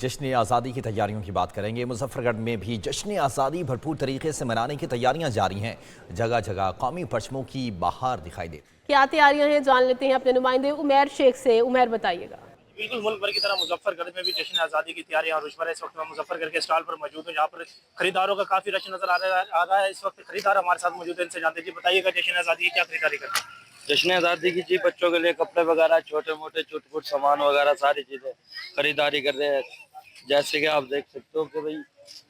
जश्न आज़ादी की तैयारियों की बात करेंगे। मुजफ्फरगढ़ में भी जश्न आज़ादी भरपूर तरीके से मनाने की तैयारियां जारी हैं। जगह जगह कौमी परचमों की बहार दिखाई देती है। क्या तैयारियां हैं, जान लेते हैं अपने नुमाइंदे उमैर शेख से। उमैर, बताइएगा। बिल्कुल मुल्क भर की तरह मुजफ्फरगढ़ में भी जश्न आज़ादी की तैयारियां रुश पर है। इस वक्त मैं मुजफ्फरगढ़ के स्टॉल पर मौजूद हूँ, जहाँ पर खरीदारों का काफ़ी रश नजर आ रहा है। इस वक्त खरीदार हमारे साथ मौजूद है, इनसे जानते हैं। जी बताइएगा, जश्न आज़ादी की क्या खरीदारी करते हैं? जश्न आज़ादी की जी बच्चों के लिए कपड़े वगैरह, छोटे मोटे चुटपुट सामान वगैरह सारी चीज़ें खरीदारी कर रहे हैं। जैसे कि आप देख सकते हो कि भाई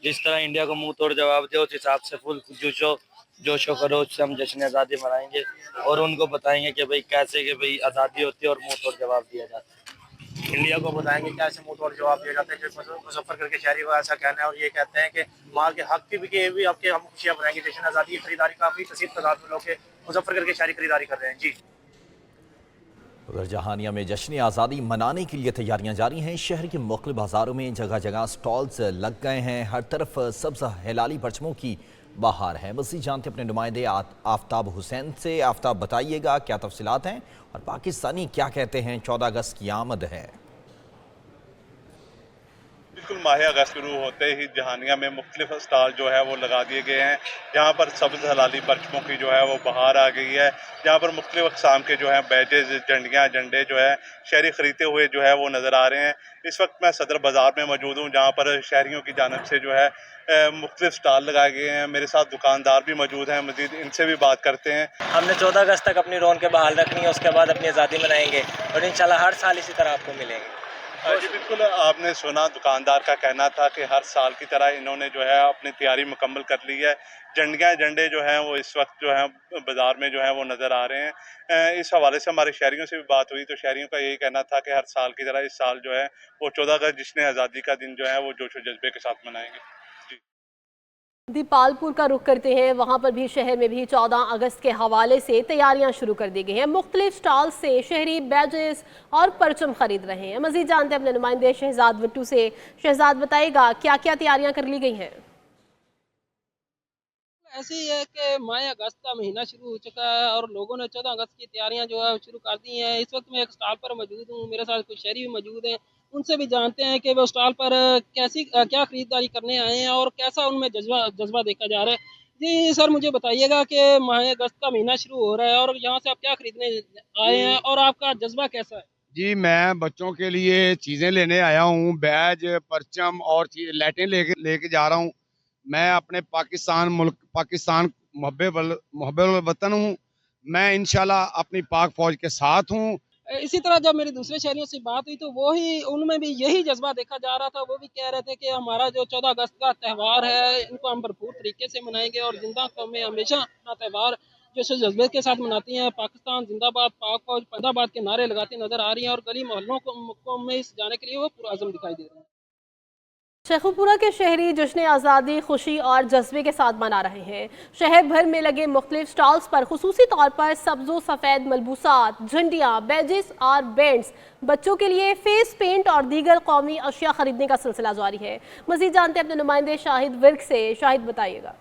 जिस तरह इंडिया को मुंह तोड़ जवाब दे, उस हिसाब से फुल जोशो खरोश से हम जश्न आज़ादी मनाएंगे और उनको बताएंगे कि भाई कैसे कि भाई आज़ादी होती है और मुंह तोड़ जवाब दिया जाता है। इंडिया को बताएंगे क्या ऐसे मुंह तोड़ जवाब दिया जाता है। जो मुजफ्फरगढ़ के शहरी को ऐसा कहना है और ये कहते हैं कि माल के हक के भी आपके हम खुशियाँ बनाएंगे। जश्न आज़ादी की खरीदारी काफ़ी कसीर तादाद में लोग मुजफ्फरगढ़ के शहरी खरीदारी कर रहे हैं। जी उधर जहानिया में जश्न आज़ादी मनाने के लिए तैयारियां जारी हैं। शहर के मुख्तलिफ बाज़ारों में जगह जगह स्टॉल्स लग गए हैं। हर तरफ सब्ज़ हिलाली परचमों की बहार है। मज़ीद जानते अपने नुमाइंदे आफ्ताब हुसैन से। आफ्ताब, बताइएगा क्या तफसीलात हैं और पाकिस्तानी क्या कहते हैं। 14 अगस्त की आमद है। बिल्कुल, माह अगस्त शुरू होते ही जहानिया में मुख्तलिफ स्टॉल जो है वो लगा दिए गए हैं। जहाँ पर सब्ज़ हलाली परचमों की जो है वो बहार आ गई है। जहाँ पर मुख्तलिफ अक़साम के जो है बैजेज़, झंडियाँ, झंडे जो है शहरी ख़रीदते हुए जो है वो नज़र आ रहे हैं। इस वक्त मैं सदर बाज़ार में मौजूद हूँ, जहाँ पर शहरियों की जानिब से जो है मुख्तलिफ स्टॉल लगाए गए हैं। मेरे साथ दुकानदार भी मौजूद हैं, मज़ीद इनसे भी बात करते हैं। हमने 14 अगस्त तक अपनी रौनकें बहाल रखनी है, उसके बाद अपनी आज़ादी मनाएंगे और इंशाल्लाह हर साल इसी तरह आपको मिलेंगे। जी बिल्कुल, आपने सुना दुकानदार का कहना था कि हर साल की तरह इन्होंने जो है अपनी तैयारी मुकम्मल कर ली है। झंडे जो हैं वो इस वक्त जो हैं बाज़ार में जो हैं वो नज़र आ रहे हैं। इस हवाले से हमारे शहरियों से भी बात हुई तो शहरियों का यही कहना था कि हर साल की तरह इस साल जो है वो 14 अगस्त जश्न आज़ादी का दिन जो है वो जोश व जज्बे के साथ मनाएंगे। दीपालपुर का रुख करते हैं। वहां पर भी शहर में भी 14 अगस्त के हवाले से तैयारियां शुरू कर दी गई हैं। मुख्तलिफ स्टॉल से शहरी बैजेस और परचम खरीद रहे हैं। मजीद जानते हैं अपने नुमाइंदे शहजाद वट्टू से। शहजाद, बताइएगा क्या क्या तैयारियां कर ली गई हैं? ऐसे ही है कि माह अगस्त का महीना शुरू हो चुका है और लोगों ने 14 अगस्त की तैयारियां जो है शुरू कर दी हैं। इस वक्त मैं एक स्टॉल पर मौजूद हूँ, मेरे साथ कुछ शहरी भी मौजूद हैं। उनसे भी जानते हैं कि वो स्टॉल पर क्या खरीदारी करने आए हैं और कैसा उनमें जज्बा देखा जा रहा है। जी सर, मुझे बताइएगा कि माह अगस्त का महीना शुरू हो रहा है और यहाँ से आप क्या खरीदने आए हैं और आपका जज्बा कैसा है? जी, मैं बच्चों के लिए चीज़ें लेने आया हूँ, बैज, परचम और लाइटें लेके जा रहा हूँ। मैं अपने पाकिस्तान मुहब्बुल वतन हूँ। मैं इंशाल्लाह अपनी पाक फौज के साथ हूँ। इसी तरह जब मेरे दूसरे शहरियों से बात हुई तो वो ही उनमें भी यही जज्बा देखा जा रहा था। वो भी कह रहे थे कि हमारा जो 14 अगस्त का त्यौहार है इनको हम भरपूर तरीके से मनाएंगे और जिंदा कौमें हमेशा अपना त्यौहार जो जज्बे के साथ मनाती हैं। पाकिस्तान जिंदाबाद, पाक फौज जिंदाबाद के नारे लगाती नजर आ रही हैं और गली मोहल्लों को में इस जाने के लिए वो पुरअज़्म दिखाई दे रहे हैं। शेखुपुरा के शहरी जश्न आज़ादी खुशी और जज्बे के साथ मना रहे हैं। शहर भर में लगे मुख्तलिफ स्टॉल्स पर खुसूसी तौर पर सब्ज़ो सफ़ेद मलबूसात, झंडियाँ, बैजेस और बैंड्स, बच्चों के लिए फेस पेंट और दीगर कौमी अशिया खरीदने का सिलसिला जारी है। मज़ीद जानते हैं अपने नुमाइंदे शाहिद विर्क से। शाहिद, बताइएगा।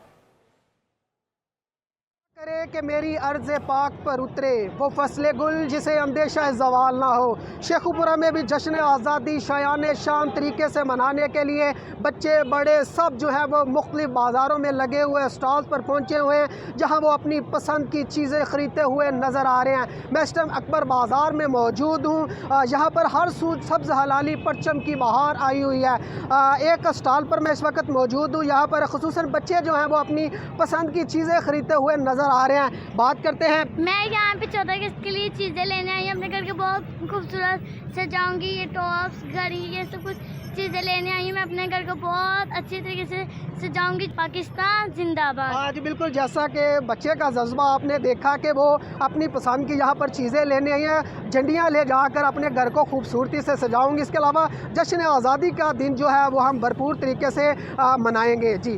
करे कि मेरी अर्ज़ पाक पर उतरे वो फसले गुल जिसे अंदेशा ज़वाल ना हो। शेखुपुरा में भी जश्न आज़ादी शायान शान तरीके से मनाने के लिए बच्चे बड़े सब जो है वो मुख्तलिफ बाज़ारों में लगे हुए स्टॉल्स पर पहुँचे हुए हैं, जहाँ वो अपनी पसंद की चीज़ें ख़रीदते हुए नज़र आ रहे हैं। मैं इस टाइम अकबर बाज़ार में मौजूद हूँ। यहाँ पर हर सूद सब्ज़ हलाली परचम की बहार आई हुई है। एक स्टॉल पर मैं इस वक्त मौजूद हूँ। यहाँ पर ख़ुसूसन बच्चे जो हैं वो अपनी पसंद की चीज़ें ख़रीदते हुए नज़र आ रहे हैं। बात करते हैं। मैं यहाँ पे 14 अगस्त के लिए चीज़ें लेने आई हूँ। अपने घर के बहुत खूबसूरत सजाऊंगी, ये टॉप्स, घड़ी, ये सब कुछ चीज़ें लेने आई हूँ। मैं अपने घर को बहुत अच्छी तरीके से सजाऊंगी। पाकिस्तान जिंदाबाद। हाँ जी बिल्कुल, जैसा कि बच्चे का जज्बा आपने देखा कि वो अपनी पसंद की यहाँ पर चीज़ें लेने आई हैं। झंडियाँ ले जाकर अपने घर को खूबसूरती से सजाऊंगी। इसके अलावा जश्न आज़ादी का दिन जो है वो हम भरपूर तरीके से मनाएंगे। जी।